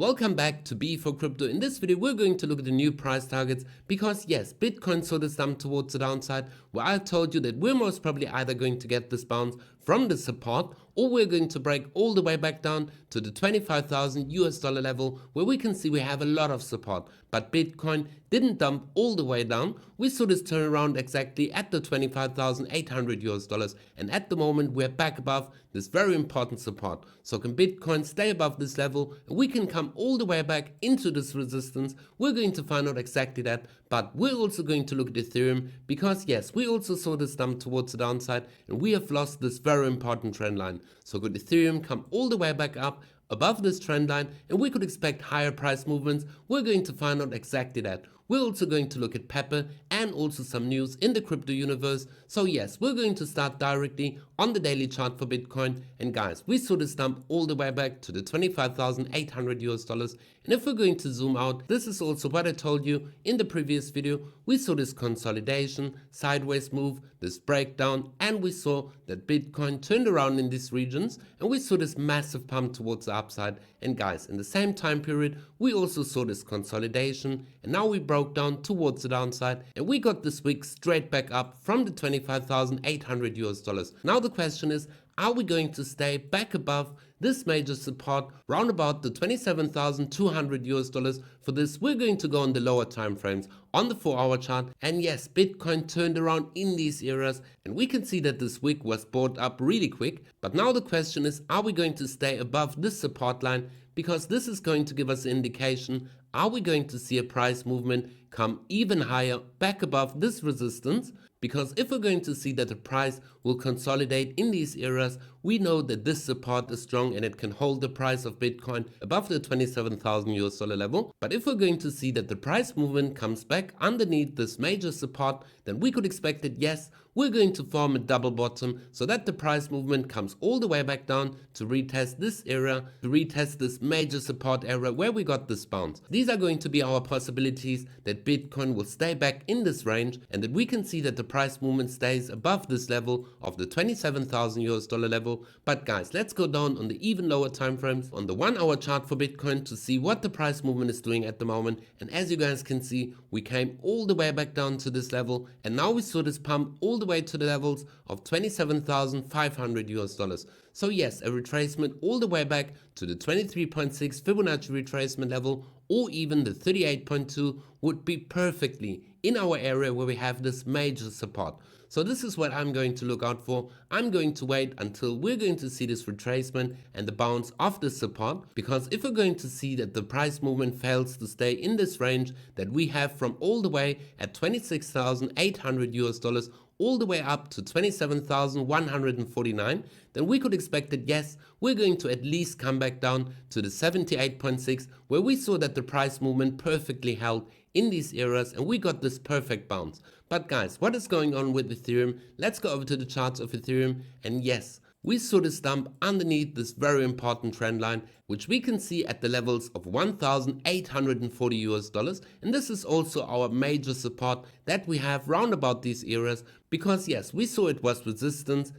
Welcome back to B for Crypto. In this video, we're going to look at the new price targets because yes, Bitcoin saw this dump towards the downside where I told you that we're most probably either going to get this bounce from the support or we're going to break all the way back down to the 25,000 US dollar level where we can see we have a lot of support. But Bitcoin didn't dump all the way down. We saw this turn around exactly at the 25,800 US dollars, and at the moment we're back above this very important support. So can Bitcoin stay above this level and we can come all the way back into this resistance? We're going to find out exactly that, but we're also going to look at Ethereum because yes, we also saw this dump towards the downside and we have lost this very important trend line. So could Ethereum come all the way back up above this trend line and we could expect higher price movements? We're going to find out exactly that. We're also going to look at Pepe and also some news in the crypto universe. So yes, we're going to start directly on the daily chart for Bitcoin. And guys, we saw this dump all the way back to the 25,800 US dollars. And if we're going to zoom out, this is also what I told you in the previous video. We saw this consolidation, sideways move, this breakdown, and we saw that Bitcoin turned around in these regions and we saw this massive pump towards the upside. And guys, in the same time period, we also saw this consolidation and now we broke down towards the downside and we got this wick straight back up from the 25,800 US dollars. Now the question is, are we going to stay back above this major support round about the 27,200 US dollars? For this, we're going to go on the lower time frames on the 4-hour chart. And yes, Bitcoin turned around in these areas and we can see that this wick was bought up really quick. But now the question is, are we going to stay above this support line? Because this is going to give us an indication, are we going to see a price movement come even higher back above this resistance? Because if we're going to see that the price will consolidate in these areas, we know that this support is strong and it can hold the price of Bitcoin above the 27,000 US dollar level. But if we're going to see that the price movement comes back underneath this major support, then we could expect that yes, we're going to form a double bottom so that the price movement comes all the way back down to retest this area, to retest this major support area where we got this bounce. These are going to be our possibilities that Bitcoin will stay back in this range and that we can see that the price movement stays above this level of the 27,000 US dollar level. But guys, let's go down on the even lower time frames on the 1-hour chart for Bitcoin to see what the price movement is doing at the moment. And as you guys can see, we came all the way back down to this level and now we saw this pump all the way to the levels of 27,500 US dollars. So yes, a retracement all the way back to the 23.6 Fibonacci retracement level or even the 38.2 would be perfectly in our area where we have this major support. So this is what I'm going to look out for. I'm going to wait until we're going to see this retracement and the bounce of the support, because if we're going to see that the price movement fails to stay in this range that we have from all the way at 26,800 US dollars all the way up to 27,149, then we could expect that yes, we're going to at least come back down to the 78.6 where we saw that the price movement perfectly held in these areas and we got this perfect bounce. But guys, what is going on with Ethereum? Let's go over to the charts of Ethereum, and yes, we saw this dump underneath this very important trend line, which we can see at the levels of 1,840 US dollars. And this is also our major support that we have round about these areas, because yes, we saw it was resistance,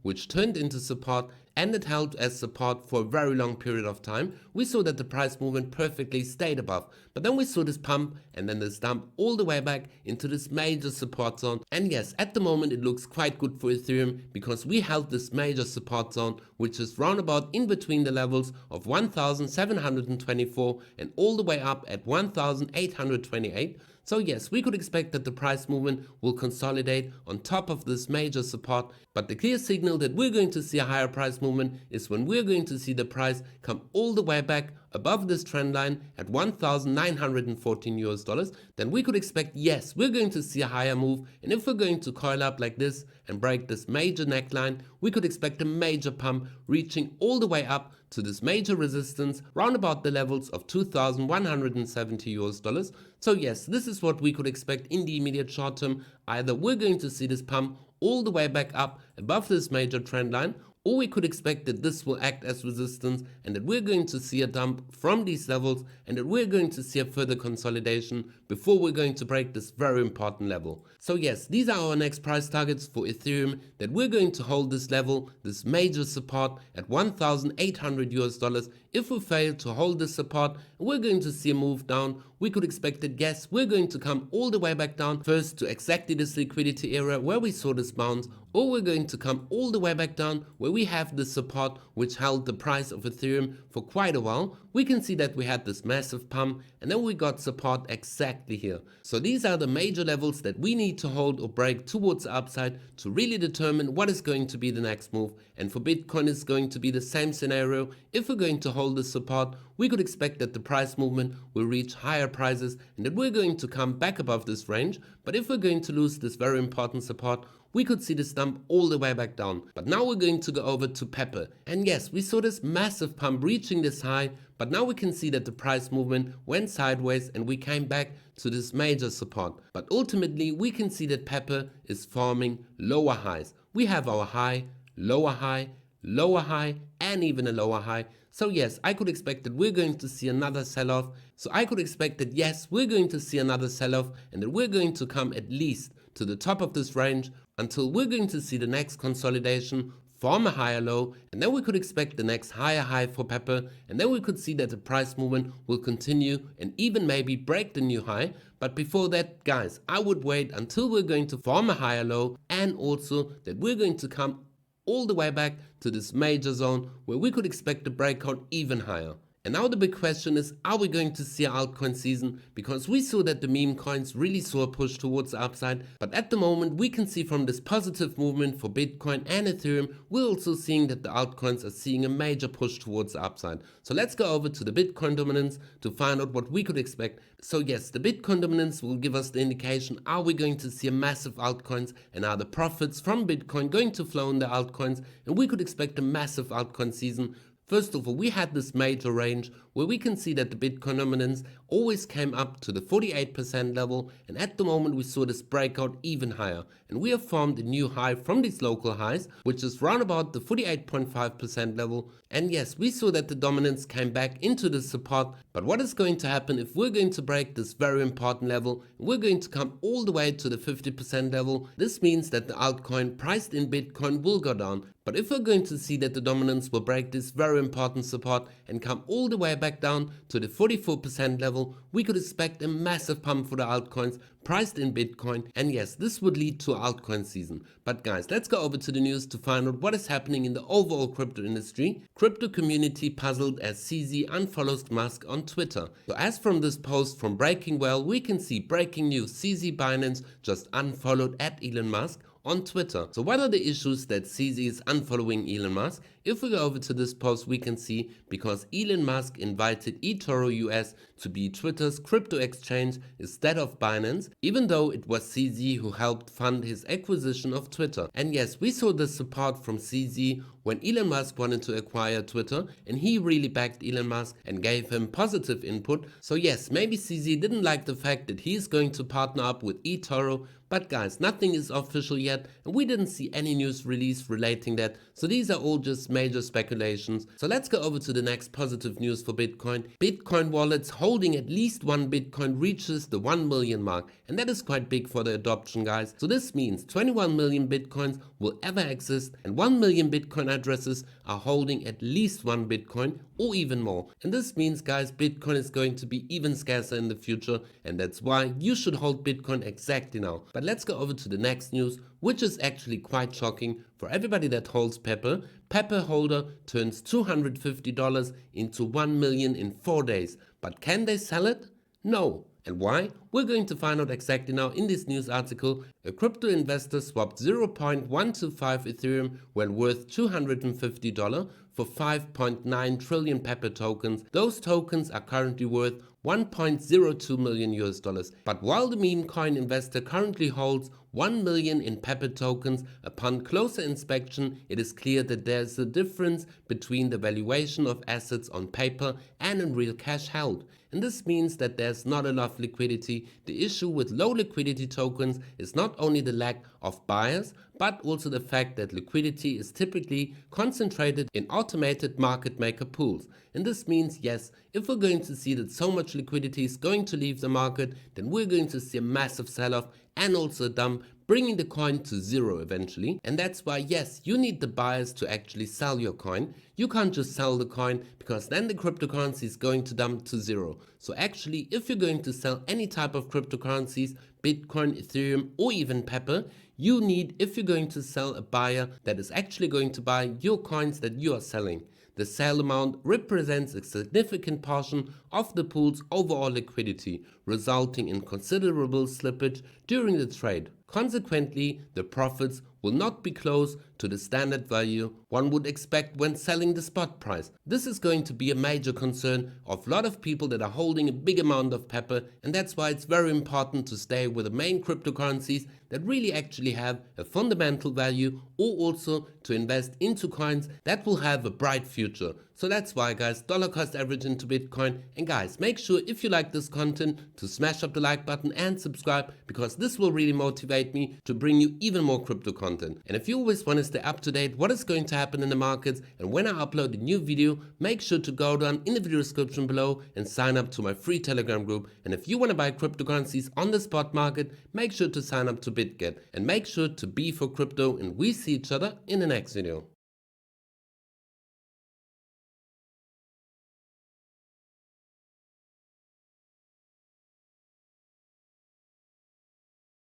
which turned into support, and it held as support for a very long period of time. We saw that the price movement perfectly stayed above, but then we saw this pump and then this dump all the way back into this major support zone. And yes, at the moment it looks quite good for Ethereum because we held this major support zone, which is round about in between the levels of 1,724 and all the way up at 1,828. So yes, we could expect that the price movement will consolidate on top of this major support, but the clear signal that we're going to see a higher price movement is when we're going to see the price come all the way back above this trend line at 1,914 US dollars. Then we could expect, yes, we're going to see a higher move, and if we're going to coil up like this and break this major neckline, we could expect a major pump reaching all the way up to this major resistance round about the levels of 2,170 US dollars. So yes, this is what we could expect in the immediate short term. Either we're going to see this pump all the way back up above this major trend line, or we could expect that this will act as resistance and that we're going to see a dump from these levels and that we're going to see a further consolidation before we're going to break this very important level. So yes, these are our next price targets for Ethereum, that we're going to hold this level, this major support at 1,800 US dollars. if we fail to hold this support, we're going to see a move down. We could expect that yes, we're going to come all the way back down first to exactly this liquidity area where we saw this bounce, or we're going to come all the way back down where we have the support which held the price of Ethereum for quite a while. We can see that we had this massive pump and then we got support exactly here. So these are the major levels that we need to hold or break towards the upside to really determine what is going to be the next move. And for Bitcoin it's going to be the same scenario. If we're going to hold the support, we could expect that the price movement will reach higher prices and that we're going to come back above this range. But if we're going to lose this very important support, we could see this dump all the way back down. But now we're going to go over to Pepe. And yes, we saw this massive pump reaching this high, but now we can see that the price movement went sideways and we came back to this major support. But ultimately, we can see that Pepe is forming lower highs. We have our high, lower high, lower high, and even a lower high. So yes, I could expect that we're going to see another sell-off. So I could expect that yes, we're going to see another sell-off and that we're going to come at least to the top of this range until we're going to see the next consolidation, form a higher low, and then we could expect the next higher high for Pepe, and then we could see that the price movement will continue and even maybe break the new high. But before that, guys, I would wait until we're going to form a higher low and also that we're going to come all the way back to this major zone where we could expect the breakout even higher. And now the big question is, are we going to see an altcoin season? Because we saw that the meme coins really saw a push towards the upside, but at the moment we can see from this positive movement for Bitcoin and Ethereum, we're also seeing that the altcoins are seeing a major push towards the upside. So let's go over to the Bitcoin dominance to find out what we could expect. So yes, the Bitcoin dominance will give us the indication, are we going to see a massive altcoins and are the profits from Bitcoin going to flow in the altcoins, and we could expect a massive altcoin season. First of all, we had this major range where we can see that the Bitcoin dominance always came up to the 48% level, and at the moment we saw this breakout even higher, and we have formed a new high from these local highs, which is round about the 48.5% level. And yes, we saw that the dominance came back into the support, but what is going to happen if we're going to break this very important level and we're going to come all the way to the 50% level? This means that the altcoin priced in Bitcoin will go down. But if we're going to see that the dominance will break this very important support and come all the way back down to the 44% level, we could expect a massive pump for the altcoins priced in Bitcoin, and yes, this would lead to altcoin season. But guys, let's go over to the news to find out what is happening in the overall crypto industry. Crypto community puzzled as CZ unfollows Musk on Twitter. So as from this post from Breaking Well, we can see breaking news: CZ Binance just unfollowed at Elon Musk on Twitter. So what are the issues that CZ is unfollowing Elon Musk? If we go over to this post, we can see because Elon Musk invited eToro US to be Twitter's crypto exchange instead of Binance, even though it was CZ who helped fund his acquisition of Twitter. And yes, we saw the support from CZ when Elon Musk wanted to acquire Twitter, and he really backed Elon Musk and gave him positive input. So yes, maybe CZ didn't like the fact that he's going to partner up with eToro, but guys, nothing is official yet, and we didn't see any news release relating that, so these are all just major speculations. So let's go over to the next positive news for Bitcoin. Bitcoin wallets holding at least one Bitcoin reaches the 1 million mark, and that is quite big for the adoption, guys. So this means 21 million Bitcoins will ever exist, and 1 million Bitcoin addresses are holding at least one Bitcoin or even more. And this means, guys, Bitcoin is going to be even scarcer in the future, and that's why you should hold Bitcoin exactly now. But let's go over to the next news, which is actually quite shocking for everybody that holds Pepe. Pepe holder turns $250 into 1 million in 4 days. But can they sell it? No. And why? We're going to find out exactly now in this news article. A crypto investor swapped 0.125 Ethereum when worth $250 for 5.9 trillion Pepe tokens. Those tokens are currently worth 1.02 million US dollars. But while the meme coin investor currently holds 1 million in Pepe tokens, upon closer inspection, it is clear that there's a difference between the valuation of assets on paper and in real cash held. And this means that there's not enough liquidity. The issue with low liquidity tokens is not only the lack of buyers, but also the fact that liquidity is typically concentrated in automated market maker pools. And this means, yes, if we're going to see that so much liquidity is going to leave the market, then we're going to see a massive sell-off and also a dump bringing the coin to zero eventually. And that's why, yes, you need the buyers to actually sell your coin. You can't just sell the coin because then the cryptocurrency is going to dump to zero. So actually, if you're going to sell any type of cryptocurrencies, Bitcoin, Ethereum, or even Pepe, you need, if you're going to sell, a buyer that is actually going to buy your coins that you are selling. The sale amount represents a significant portion of the pool's overall liquidity, resulting in considerable slippage during the trade. Consequently, the profits will not be close to the standard value one would expect when selling the spot price. This is going to be a major concern of a lot of people that are holding a big amount of Pepe, and that's why it's very important to stay with the main cryptocurrencies that really actually have a fundamental value, or also to invest into coins that will have a bright future. So that's why, guys, dollar cost average into Bitcoin. And guys, make sure if you like this content to smash up the like button and subscribe, because this will really motivate me to bring you even more crypto content. And if you always want to stay up to date what is going to happen in the markets and when I upload a new video, make sure to go down in the video description below and sign up to my free Telegram group. And if you want to buy cryptocurrencies on the spot market, make sure to sign up to BITGET and make sure to be for crypto, and we see each other in the next video.